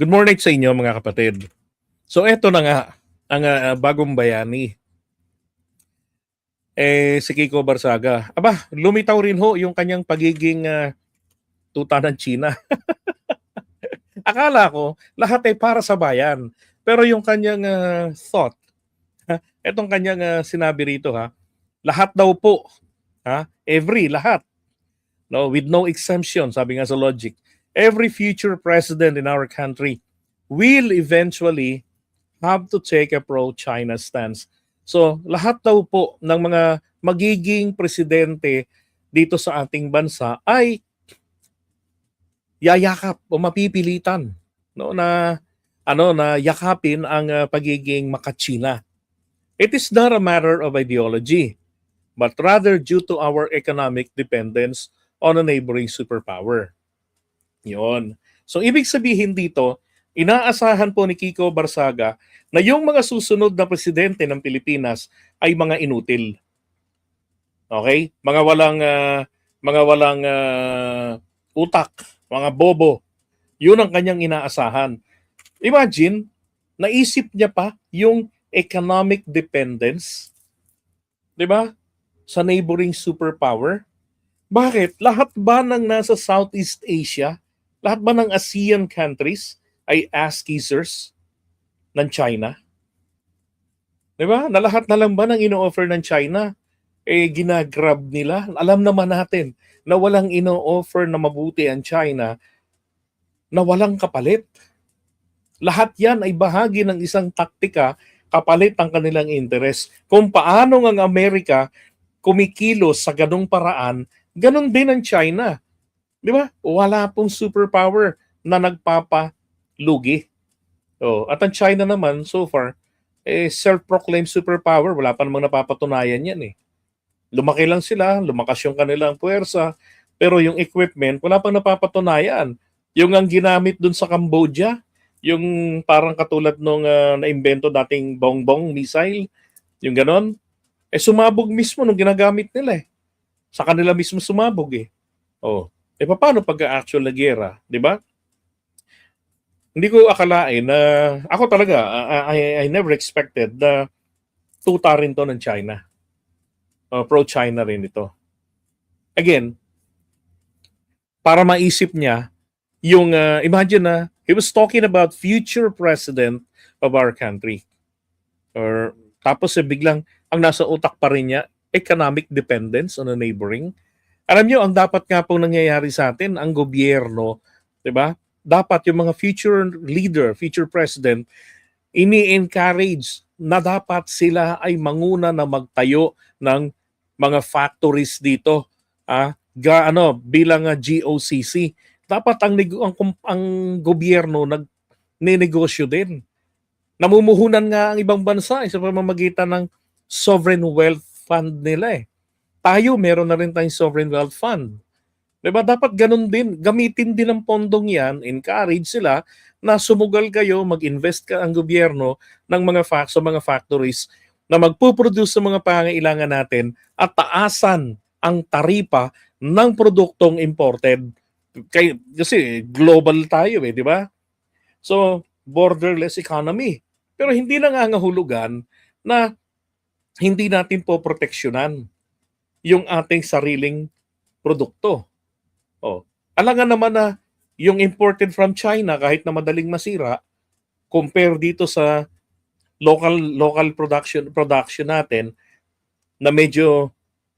Good morning sa inyo mga kapatid. So eto na nga, ang bagong bayani. Si Kiko Barsaga. Aba, lumitaw rin ho yung kanyang pagiging tuta ng China. Akala ko, lahat ay para sa bayan. Pero yung kanyang thought, etong kanyang sinabi rito lahat daw po, lahat, no, with no exemption, sabi nga sa logic, every future president in our country will eventually have to take a pro-China stance. So, lahat daw po ng mga magiging presidente dito sa ating bansa ay yayakap o mapipilitan, no, na yakapin ang pagiging maka-China. It is not a matter of ideology, but rather due to our economic dependence on a neighboring superpower. Yon. So ibig sabihin dito, inaasahan po ni Kiko Barsaga na yung mga susunod na presidente ng Pilipinas ay mga inutil. Okay? Mga walang utak, mga bobo. Yun ang kanyang inaasahan. Imagine, naisip niya pa yung economic dependence, 'di ba? Sa neighboring superpower. Bakit? Lahat ba ng nasa Southeast Asia, lahat ba ng ASEAN countries ay ass-kissers ng China? Di ba? Na lahat na lang ba ng ino-offer ng China, ginagrab nila? Alam naman natin na walang ino-offer na mabuti ang China na walang kapalit. Lahat yan ay bahagi ng isang taktika kapalit ang kanilang interes. Kung paano ang Amerika kumikilos sa ganong paraan, ganon din ang China. Di ba? Wala pong superpower na nagpapalugi. At ang China naman, so far, self-proclaimed superpower. Wala pa namang napapatunayan yan eh. Lumaki lang sila, lumakas yung kanilang puwersa, pero yung equipment, wala pang napapatunayan. Yung ang ginamit dun sa Cambodia, yung parang katulad nung naimbento dating bongbong missile, yung ganon, sumabog mismo nung ginagamit nila eh. Sa kanila mismo sumabog eh. Paano pag-actual na gera, di ba? Hindi ko akalain na ako talaga, I never expected na tuta rin to ng China. Pro-China rin ito. Again, para maisip niya, yung imagine na he was talking about future president of our country. Tapos biglang ang nasa utak pa rin niya, economic dependence on a neighboring. Alam niyo, ang dapat nga pong nangyayari sa atin, ang gobyerno, di ba? Dapat yung mga future leader, future president, ini-encourage na dapat sila ay manguna na magtayo ng mga factories dito, bilang GOCC. Dapat ang gobyerno nagnenegosyo din. Namumuhunan nga ang ibang bansa sa pamamagitan ng sovereign wealth fund nila eh. Tayo, meron na rin tayong sovereign wealth fund. Diba? Dapat ganun din. Gamitin din ang pondong yan, encourage sila na sumugal kayo, mag-invest ka ang gobyerno ng sa mga factories na magpuproduce sa mga pangailangan natin at taasan ang taripa ng produktong imported. Kasi global tayo di ba? So, borderless economy. Pero hindi nangangahulugan na hindi natin po proteksyonan yung ating sariling produkto. Alangan naman na yung imported from China kahit na madaling masira compare dito sa local production natin na medyo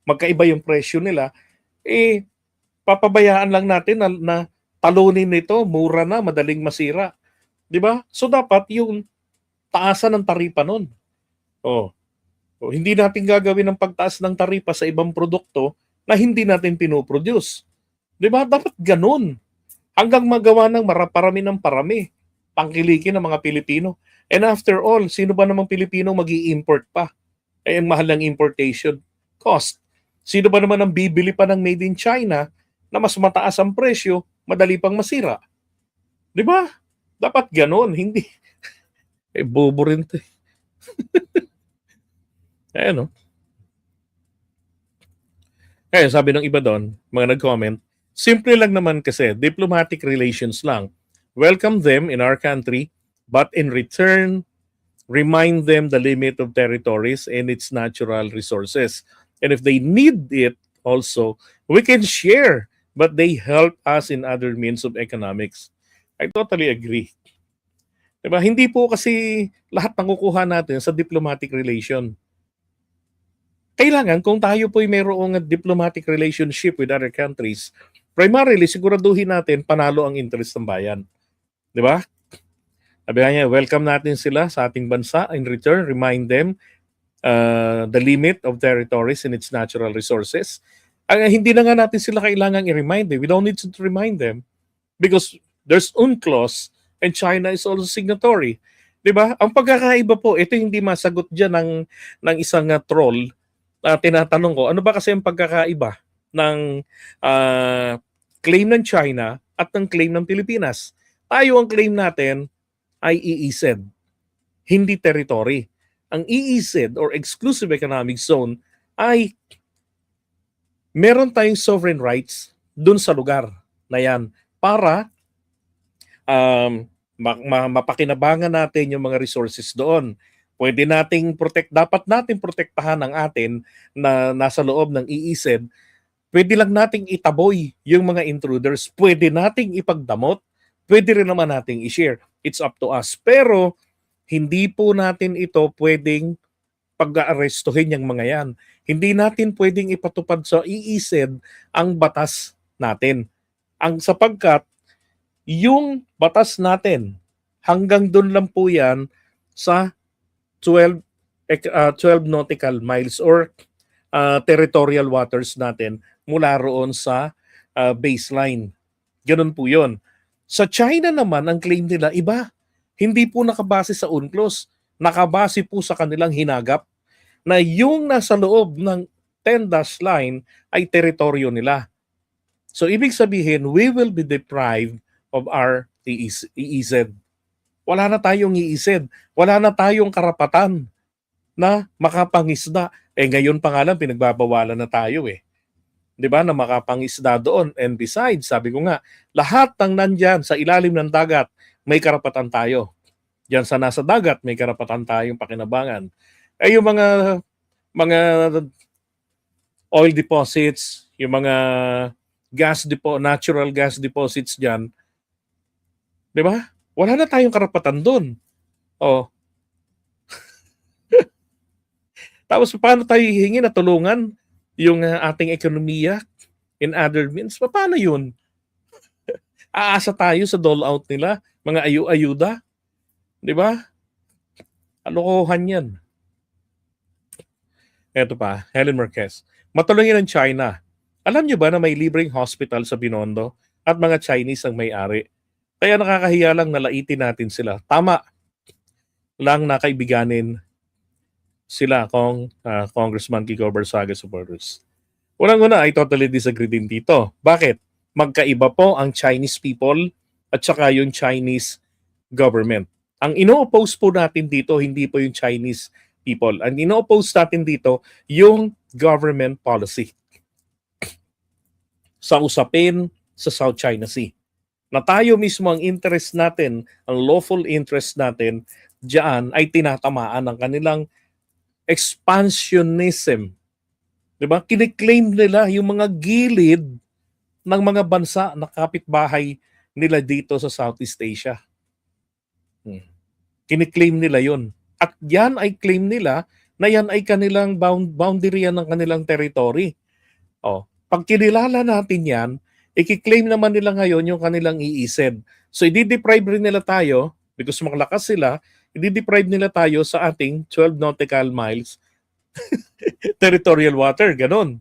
magkaiba yung presyo nila, papabayaan lang natin na talunin nito, mura na, madaling masira. 'Di ba? So dapat yung taasan ng taripa nun. Hindi natin gagawin ng pagtaas ng taripa sa ibang produkto na hindi natin pinoproduce. 'Di ba? Dapat ganun. Hanggang magawa ng parami ng parami. Pangkilikin ng mga Pilipino. And after all, sino ba namang Pilipino mag-i-import pa? Ang mahal ng importation cost. Sino ba naman ang bibili pa ng made in China na mas mataas ang presyo, madali pang masira? 'Di ba? Dapat ganun. Hindi. Bobo rin to. Ayan, no? Sabi ng iba doon, mga nag-comment, simple lang naman kasi, diplomatic relations lang. welcome them in our country, but in return, remind them the limit of territories and its natural resources. And if they need it also, we can share, but they help us in other means of economics. I totally agree. Diba? Hindi po kasi lahat nakukuha natin sa diplomatic relation. Kailangan kung tayo po'y mayroong diplomatic relationship with other countries, primarily siguraduhin natin panalo ang interest ng bayan. Di ba? Sabi niya, welcome natin sila sa ating bansa. In return, remind them the limit of territories and its natural resources. Hindi na nga natin sila kailangang i-remind them. We don't need to remind them because there's UNCLOS and China is also signatory. Di ba? Ang pagkakaiba po, ito hindi masagot dyan ng isang troll. Tinatanong ko, ano ba kasi ang pagkakaiba ng claim ng China at ng claim ng Pilipinas? Tayo ang claim natin ay EEZ, hindi territory. Ang EEZ or Exclusive Economic Zone ay meron tayong sovereign rights dun sa lugar na yan para mapakinabangan natin yung mga resources doon. Pwede nating dapat nating protektahan ang atin na nasa loob ng EEZ. Pwede lang nating itaboy yung mga intruders. Pwede nating ipagdamot. Pwede rin naman nating i-share. It's up to us. Pero hindi po natin ito pwedeng pag-aarestuhin yung mga yan. Hindi natin pwedeng ipatupad sa EEZ ang batas natin. Sapagkat yung batas natin, hanggang doon lang po yan sa 12 nautical miles or territorial waters natin mula roon sa baseline. Ganun po yun. Sa China naman, ang claim nila iba. Hindi po nakabase sa UNCLOS. Nakabase po sa kanilang hinagap na yung nasa loob ng 10-dash line ay teritoryo nila. So, ibig sabihin, we will be deprived of our EEZ. Wala na tayong EEZ. Wala na tayong karapatan na makapangisda. Ngayon pa nga lang, pinagbabawalan na tayo eh. 'Di ba, na makapangisda doon. And besides, sabi ko nga, lahat ng nandyan sa ilalim ng dagat, may karapatan tayo. Diyan sa nasa dagat, may karapatan tayong pakinabangan. Yung mga oil deposits, yung mga natural gas deposits diyan, 'di ba? Wala na tayong karapatan doon. Oh. Tapos paano tayo hihingi na tulungan yung ating ekonomiya in other means? Paano yun? Aasa tayo sa dole-out nila, mga ayuda, di ba? Alokohan yan. Eto pa, Helen Marquez. Matulungin ng China. Alam niyo ba na may libreng hospital sa Binondo at mga Chinese ang may-ari? Kaya nakakahiya lang na laitin natin sila. Tama lang na kaibiganin sila Congressman Kiko Barsaga supporters. Unang-una, I totally disagree din dito. Bakit? Magkaiba po ang Chinese people at saka yung Chinese government. Ang ino-oppose po natin dito, hindi po yung Chinese people. Ang ino-oppose natin dito, yung government policy sa usapin sa South China Sea. Na tayo mismo ang interest natin, ang lawful interest natin, diyan ay tinatamaan ng kanilang expansionism. Diba? Kiniklaim nila yung mga gilid ng mga bansa na kapitbahay nila dito sa Southeast Asia. Kiniklaim nila yun. At yan ay claim nila na yan ay kanilang boundary yan ng kanilang territory. Pag kinilala natin yan, ikiklaim naman nila ngayon yung kanilang EEZ. So, i-deprive rin nila tayo, because makalakas sila, i-deprive nila tayo sa ating 12 nautical miles territorial water. Ganon.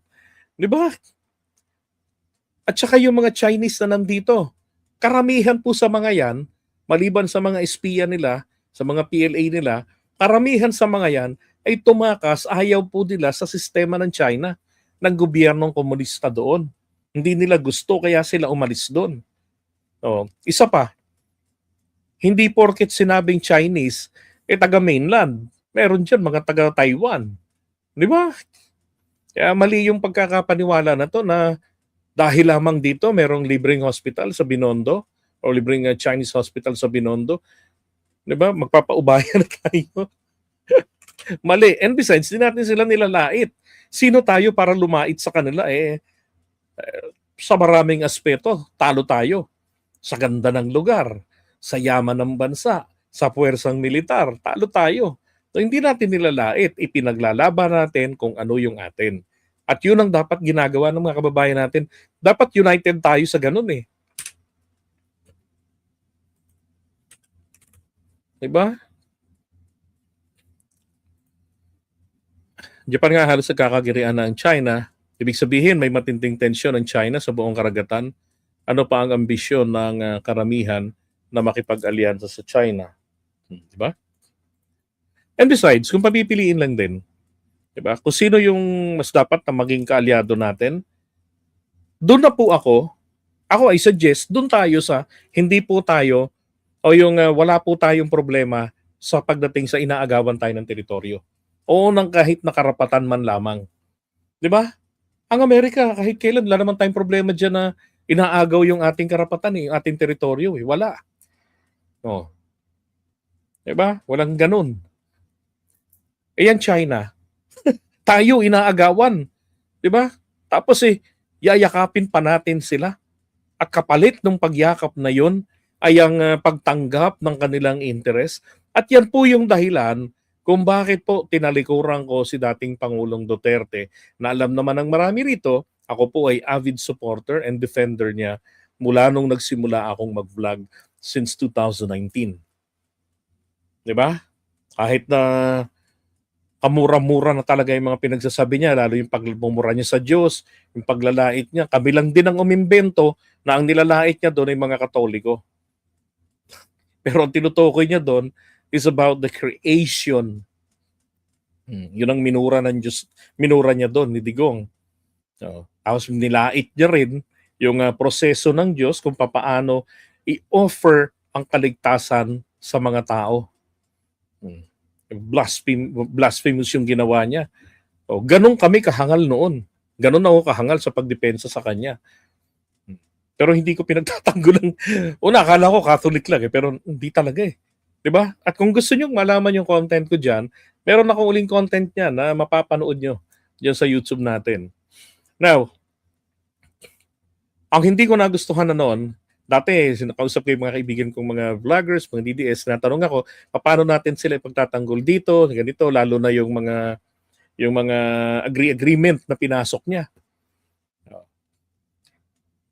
Di ba? At saka yung mga Chinese na nandito, karamihan po sa mga yan, maliban sa mga espiya nila, sa mga PLA nila, karamihan sa mga yan ay tumakas, ayaw po nila sa sistema ng China, ng gobyernong komunista doon. Hindi nila gusto, kaya sila umalis doon. Isa pa, hindi porket sinabing Chinese, taga-mainland. Meron dyan mga taga-Taiwan. Di ba? Kaya mali yung pagkakapaniwala na to na dahil lamang dito merong libreng hospital sa Binondo, o libreng Chinese hospital sa Binondo. Di ba? Magpapaubaya na tayo. Mali. And besides, di natin sila nilalait. Sino tayo para lumait sa kanila? Sa maraming aspeto, talo tayo. Sa ganda ng lugar, sa yaman ng bansa, sa puwersang militar, talo tayo. So, hindi natin nilalait, ipinaglalaban natin kung ano yung atin. At yun ang dapat ginagawa ng mga kababayan natin. Dapat united tayo sa ganun eh. Diba? Japan nga halos nagkakagirian na ang China. Ibig sabihin, may matinding tensyon ang China sa buong karagatan. Ano pa ang ambisyon ng karamihan na makipag-alyansa sa China? Diba? And besides, kung papipiliin lang din, diba? Kung sino yung mas dapat na maging kaalyado natin, doon na po ako ay suggest, doon tayo sa hindi po tayo o yung wala po tayong problema sa pagdating sa inaagawan tayo ng teritoryo. O ng kahit nakarapatan man lamang. Di ba? Ang Amerika, kahit kailan, wala naman tayong problema dyan na inaagaw yung ating karapatan, yung ating teritoryo. Wala. Oh. Di ba? Walang ganun. Yan China. Tayo inaagawan. Di ba? Tapos yayakapin pa natin sila. At kapalit ng pagyakap na yon ay ang pagtanggap ng kanilang interes. At yan po yung dahilan kung bakit po tinalikuran ko si dating Pangulong Duterte na alam naman ng marami rito, ako po ay avid supporter and defender niya mula nung nagsimula akong mag-vlog since 2019. Diba? Kahit na kamura-mura na talaga yung mga pinagsasabi niya, lalo yung pagmumura niya sa Diyos, yung paglalait niya, kami lang din ang umimbento na ang nilalait niya doon ay mga Katoliko. Pero ang tinutukoy niya doon is about the creation. Yun ang minura ng Diyos, minura niya doon ni Digong. Tapos nilait niya rin yung proseso ng Diyos kung papaano i-offer ang kaligtasan sa mga tao. Blasphemous yung ginawa niya. Ganon kami kahangal noon. Ganon ako kahangal sa pagdepensa sa kanya. Pero hindi ko pinagtatanggol ng... akala ko Catholic lang pero hindi talaga eh. Diba? At kung gusto nyo malaman yung content ko dyan, meron akong uling content niya na mapapanood nyo dyan sa YouTube natin. Now, ang hindi ko nagustuhan na noon, dati sinakausap ko yung mga kaibigan kong mga vloggers, mga DDS, natanong ako, paano natin sila ipagtatanggol dito, ganito, lalo na yung mga agreement na pinasok niya.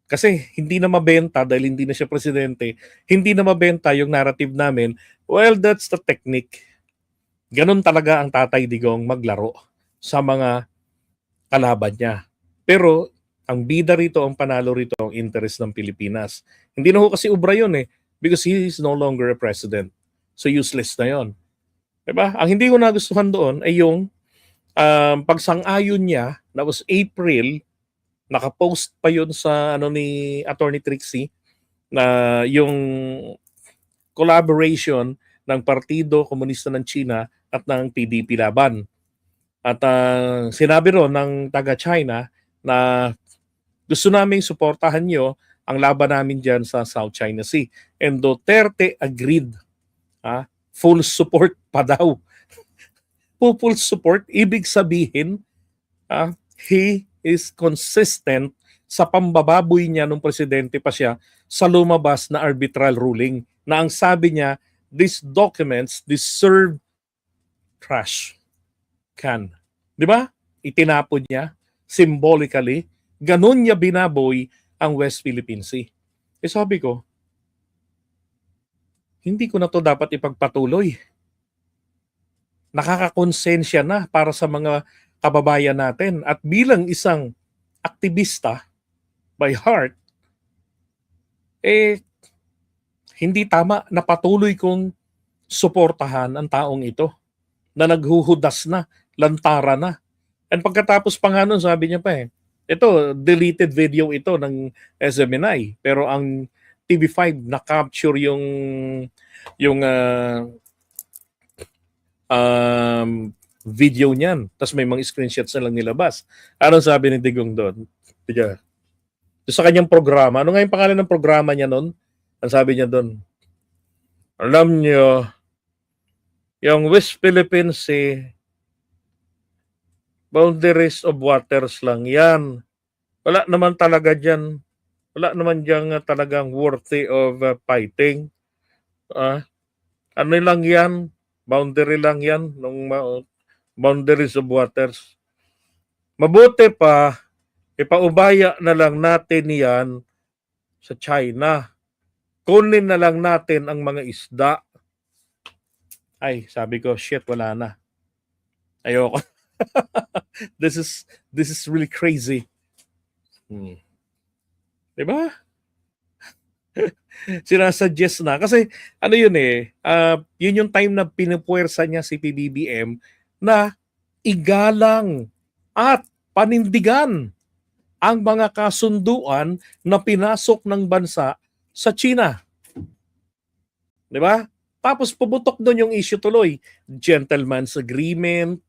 Kasi hindi na mabenta dahil hindi na siya presidente, hindi na mabenta yung narrative namin. Well, that's the technique. Ganon talaga ang Tatay Digong maglaro sa mga kalaban niya. Pero ang bida rito, ang panalo rito, ang interest ng Pilipinas. Hindi na ho kasi ubra yun because he is no longer a president. So useless na yon. Diba? Ang hindi ko nagustuhan doon ay yung pagsang-ayon niya, that was April, nakapost pa yun sa ni Attorney Trixie na yung collaboration ng Partido Komunista ng China at ng PDP laban. At sinabi ron ng taga-China na gusto naming suportahan nyo ang laban namin dyan sa South China Sea. And Duterte agreed. Full support pa daw. Full support, ibig sabihin, he is consistent sa pambababoy niya nung presidente pa siya sa lumabas na arbitral ruling na ang sabi niya, these documents deserve trash can. Di ba? Itinapon niya symbolically. Ganun niya binaboy ang West Philippine Sea. Sabi ko, hindi ko na to dapat ipagpatuloy. Nakakakonsensya na para sa mga kababayan natin. At bilang isang aktivista by heart, hindi tama na patuloy kong suportahan ang taong ito na naghuhudas na, lantara na. And pagkatapos pa nga nun, sabi niya pa ito, deleted video ito ng SMNI. Pero ang TV5 na-capture yung video niyan. Tapos may mga screenshots na lang nilabas. Anong sabi ni Digong doon? Sa kanyang programa. Ano nga yung pangalan ng programa niya noon? Ang sabi niya doon, alam niyo, yung West Philippine Sea, boundaries of waters lang yan. Wala naman talaga dyan. Wala naman dyan talagang worthy of fighting. Ano lang yan? Boundary lang yan. Boundaries of waters. Mabuti pa, ipaubaya na lang natin yan sa China. Kunin na lang natin ang mga isda. Ay, sabi ko, shit, wala na. Ayoko. this is really crazy. Diba? Sinasuggest na. Kasi ano yun yun yung time na pinupuwersa niya si PBBM na igalang at panindigan ang mga kasunduan na pinasok ng bansa sa China. Di ba? Tapos pubutok doon yung issue tuloy. Gentleman's agreement,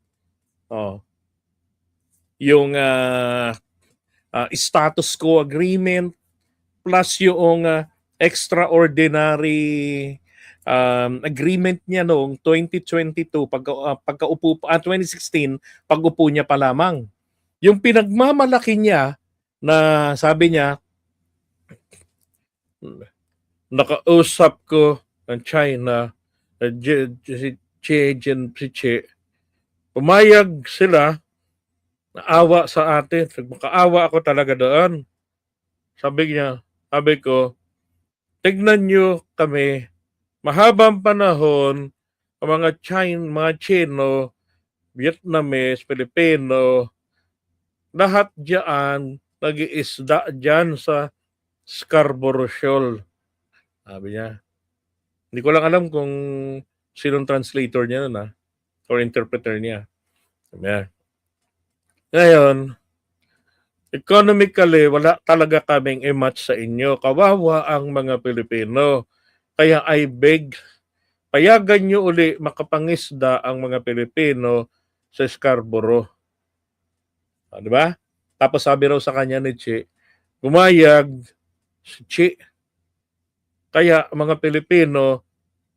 yung status quo agreement, plus yung extraordinary agreement niya noong 2022 pagkaupo 2016 pag-upo niya pa lamang. Yung pinagmamalaki niya na sabi niya, nakausap ko ng China, si Xi Jinping, pumayag sila, naawa sa atin. Makaawa ako talaga doon. Sabi ko, tignan nyo kami, mahabang panahon, ang mga Chino, Vietnamese, Filipino, lahat diyan, nag-iisda diyan sa Scarborough Shoal. Sabi niya. Hindi ko lang alam kung sinong translator niya nun or interpreter niya. Sabi niya. Ngayon, economically, wala talaga kaming i-match sa inyo. Kawawa ang mga Pilipino. Kaya I beg, payagan nyo uli makapangisda ang mga Pilipino sa Scarborough. Diba? Tapos sabi raw sa kanya ni Che, gumayag si Che. Kaya mga Pilipino,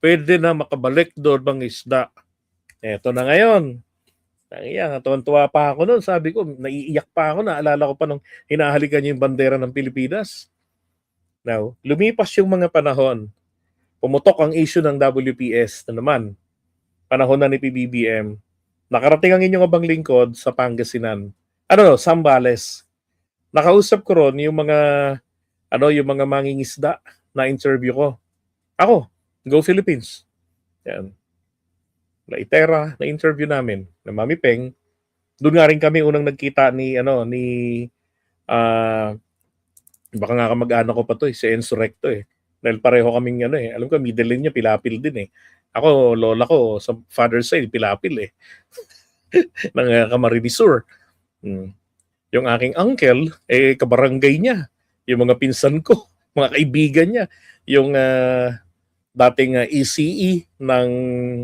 pwede na makabalik doon mangisda. Eto na ngayon. Tuwan-tuwa pa ako noon. Sabi ko, naiiyak pa ako. Naalala ko pa nung hinahalikan niya yung bandera ng Pilipinas. Now, lumipas yung mga panahon. Pumutok ang issue ng WPS na naman. Panahon na ni PBBM. Nakarating ang inyong abang lingkod sa Pangasinan. Sambales. Nakausap ko ron yung mga mangingisda na interview ko. Ako, Go Philippines. Yan. Laitera na interview namin na Mami Peng. Doon nga rin kami unang nagkita ni baka nga kamag-anak ko pa to si Enzo Recto Dahil pareho kaming alam ko middle name niya Pilapil din Ako lola ko sa father's side Pilapil ng Camarines Sur. Yung aking uncle kabarangay niya. Yung mga pinsan ko, mga kaibigan niya, yung dating ECE ng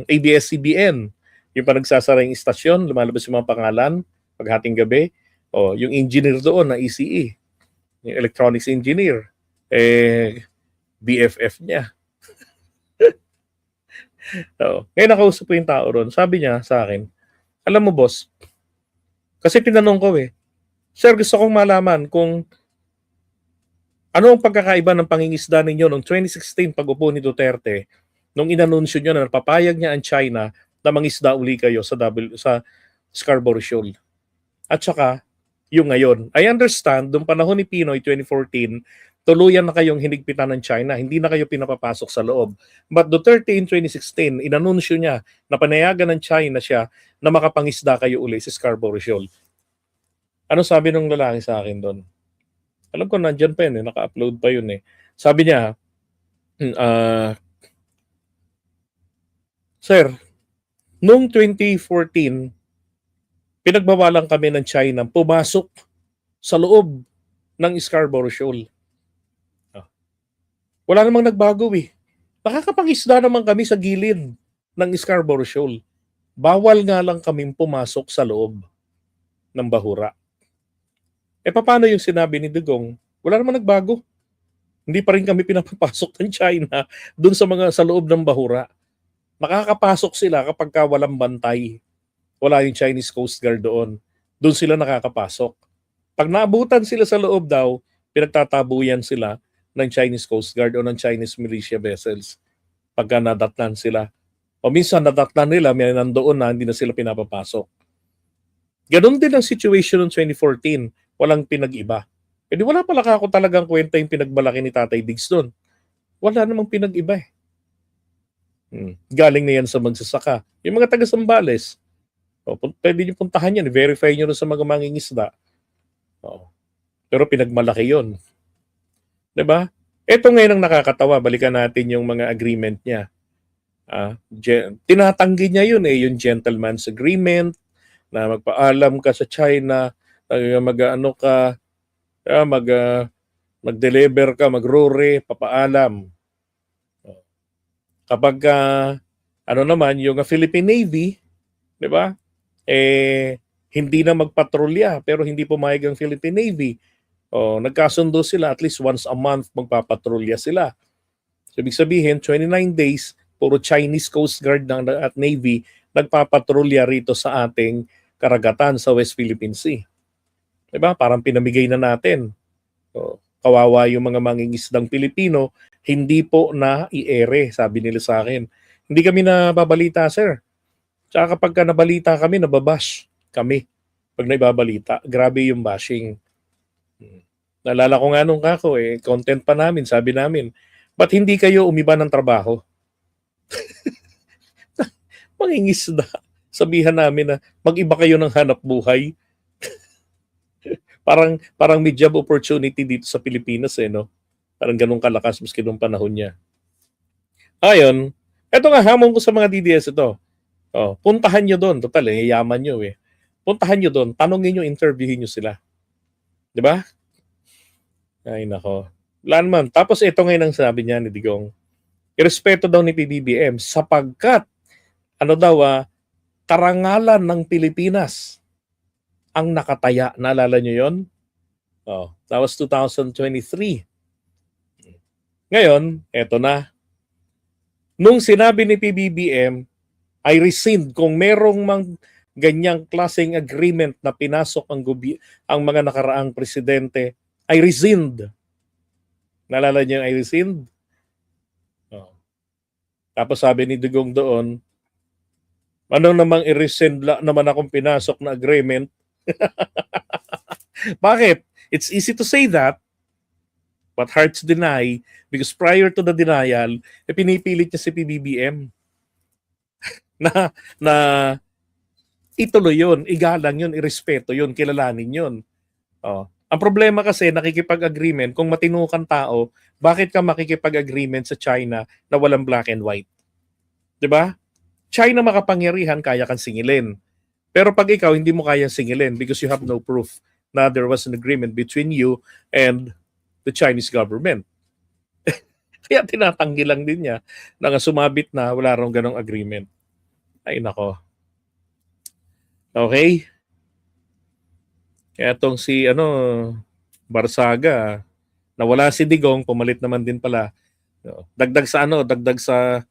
ABS-CBN, yung panagsasara yung istasyon, lumalabas yung mga pangalan, paghating gabi, yung engineer doon na ECE, yung electronics engineer, BFF niya. Ngayon nakausap ko yung tao ron, sabi niya sa akin, alam mo boss, kasi tinanong ko sir gusto kong malaman kung ano ang pagkakaiba ng pangingisda ninyo noong 2016 pag-upo ni Duterte nung inanunsyo nyo na napapayag niya ang China na mangisda uli kayo sa Scarborough Shoal. At saka, yung ngayon. I understand, noong panahon ni Pinoy 2014, tuluyan na kayong hinigpitan ng China. Hindi na kayo pinapapasok sa loob. But Duterte in 2016, inanunsyo niya na panayagan ng China siya na makapangisda kayo uli sa Scarborough Shoal. Ano sabi ng lalaki sa akin doon? Alam ko nandyan pa yun naka-upload pa yun Sabi niya, Sir, noong 2014, pinagbawalan kami ng China pumasok sa loob ng Scarborough Shoal. Wala namang nagbago Nakakapangisda naman kami sa gilid ng Scarborough Shoal. Bawal nga lang kaming pumasok sa loob ng bahura. Paano yung sinabi ni Dugong? Wala naman nagbago. Hindi pa rin kami pinapapasok ng China doon sa loob ng bahura. Nakakapasok sila kapag walang bantay. Wala yung Chinese Coast Guard doon. Doon sila nakakapasok. Pag naabutan sila sa loob daw, pinagtatabuyan sila ng Chinese Coast Guard o ng Chinese militia vessels pagka nadatnan sila. O minsan nadatnan nila, may nandoon na hindi na sila pinapapasok. Ganon din ang situation noong 2014. Walang pinag-iba. E di wala pala ako talagang kwenta yung pinagbalaki ni Tatay Diggs doon. Wala namang pinag-iba eh. Galing na yan sa magsasaka. Yung mga taga-Sambales, pwede nyo puntahan yan. Verify nyo sa mga mangingisda. Pero pinagmalaki yun. Diba? Ito ngayon ang nakakatawa. Balikan natin yung mga agreement niya. Tinatanggi niya yun eh. Yung gentleman's agreement na magpaalam ka sa China, mag-ano ka, mag-deliver ka, mag-rore, papaalam. Kapag ano naman yung Philippine Navy, 'di ba? Hindi na magpatrolya pero hindi pumayag ang Philippine Navy. Nagkasundo sila at least once a month magpapatrolya sila. So, ibig sabihin 29 days puro Chinese Coast Guard at Navy nagpapatrolya rito sa ating karagatan sa West Philippine Sea. 'Di ba? Parang pinamigay na natin. Kawawa yung mga mangingisdang Pilipino, hindi po na i-ere, sabi nila sa akin. Hindi kami nababalita, sir. Tsaka kapag nabalita kami, nababash kami. Pag naibabalita, grabe yung bashing. Naalala ko nga nung kako, content pa namin, sabi namin, ba't hindi kayo umiba ng trabaho? Mangingisda. Sabihan namin na mag-iba kayo ng hanap buhay. Parang may job opportunity dito sa Pilipinas no. Parang ganun kalakas maski nung panahon niya. Ayun, eto nga hamon ko sa mga DDS ito. Puntahan nyo doon, total yaman nyo eh. Puntahan nyo doon, tanongin nyo, interviewin nyo sila. 'Di ba? Ay nako. Wala naman. Tapos ito ngayon ang sabi niya ni Digong. Irespeto daw ni PBBM sapagkat karangalan ng Pilipinas ang nakataya. Naalala nyo yon? That was 2023. Ngayon, eto na. Nung sinabi ni PBBM, I rescind kung merong ganyang klaseng agreement na pinasok ang mga nakaraang presidente, I rescind. Naalala niyo yung I rescind? Tapos sabi ni Digong doon, anong namang i-rescind naman akong pinasok na agreement? Bakit? It's easy to say that, but hard to deny because prior to the denial, pinipilit niya si PBBM na ituloy yun, igalang yun, irespeto yun, kilalanin yun. Ang problema kasi, nakikipag-agreement, kung matino kang tao, bakit ka makikipag-agreement sa China na walang black and white? 'Di ba? China makapangyarihan, kaya kang singilin. Pero pag ikaw, hindi mo kaya singilin because you have no proof na there was an agreement between you and the Chinese government. Kaya tinatanggi lang din niya na sumabit na wala rong ganong agreement. Ay nako. Okay? Kaya tong si Barsaga, nawala si Digong, pumalit naman din pala. Dagdag sa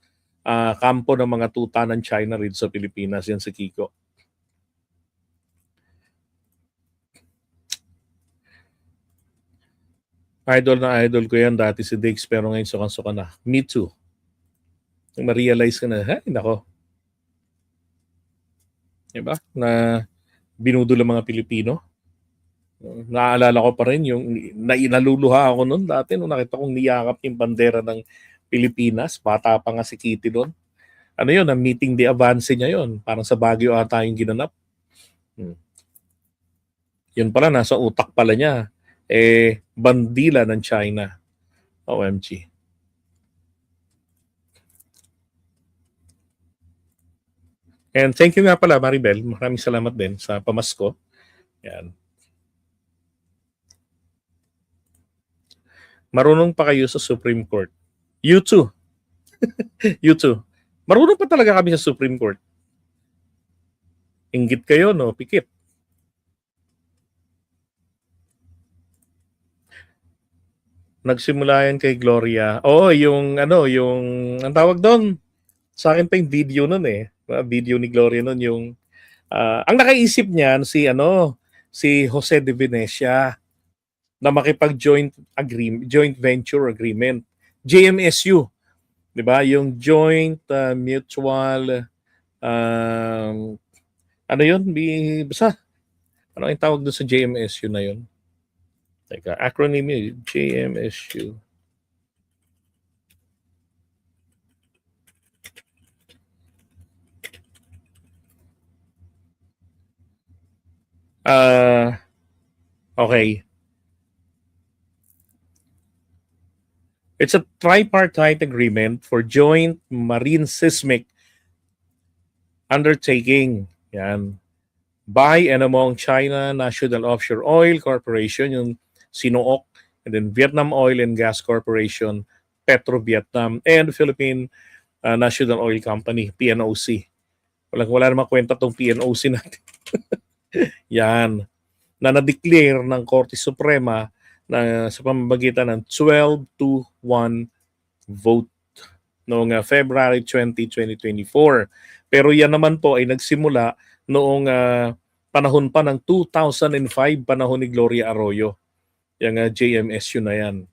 kampo ng mga tuta ng China rin sa Pilipinas, yan si Kiko. Idol na idol ko yan dati si Diggs pero ngayon sukan-suka na. Me too. Nung ma-realize ko na, nako. Diba? Na binudol ang mga Pilipino. Naaalala ko pa rin yung naluluha ako noon dati nung nakita kong niyakap yung bandera ng Pilipinas. Bata pa nga si Kitty doon. Ano yun, ang meeting de avance niya yun. Parang sa Baguio ata yung ginanap. Yun pala, nasa utak pala niya. Bandila ng China. OMG. And thank you nga pala, Maribel. Maraming salamat din sa pamasko. Yan. Marunong pa kayo sa Supreme Court. You too. You too. Marunong pa talaga kami sa Supreme Court. Inggit kayo, no? Pikit. Nagsimula yan kay Gloria. Oo, yung ano, yung ang tawag doon. Sa akin pa yung video nun eh. Video ni Gloria nun yung ang nakaisip niyan si Jose de Venecia na makipag-joint joint venture agreement. JMSU, 'di ba? Yung joint mutual ano 'yun? Basta ano yung tawag doon sa JMSU na 'yun? Teka, acronym yun, JMSU. Okay. It's a tripartite agreement for joint marine seismic undertaking. Yan. By and among China National Offshore Oil Corporation, yung Sinook, and then Vietnam Oil and Gas Corporation, Petro Vietnam, and Philippine National Oil Company, PNOC. Wala namang kwenta tong PNOC natin. Yan. Na na-declare ng Korte Suprema na sa pamamagitan ng 12-1 vote noong February 20, 2024. Pero yan naman po ay nagsimula noong panahon pa ng 2005, panahon ni Gloria Arroyo. Yung JMSU na yan.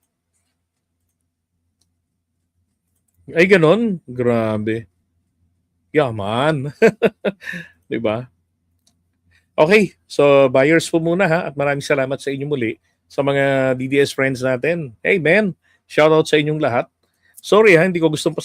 Ay ganon? Grabe. Yaman. Diba? Okay, so buyers po muna ha, at maraming salamat sa inyo muli sa mga DDS friends natin. Hey man, shoutout sa inyong lahat. Sorry ha, hindi ko gustong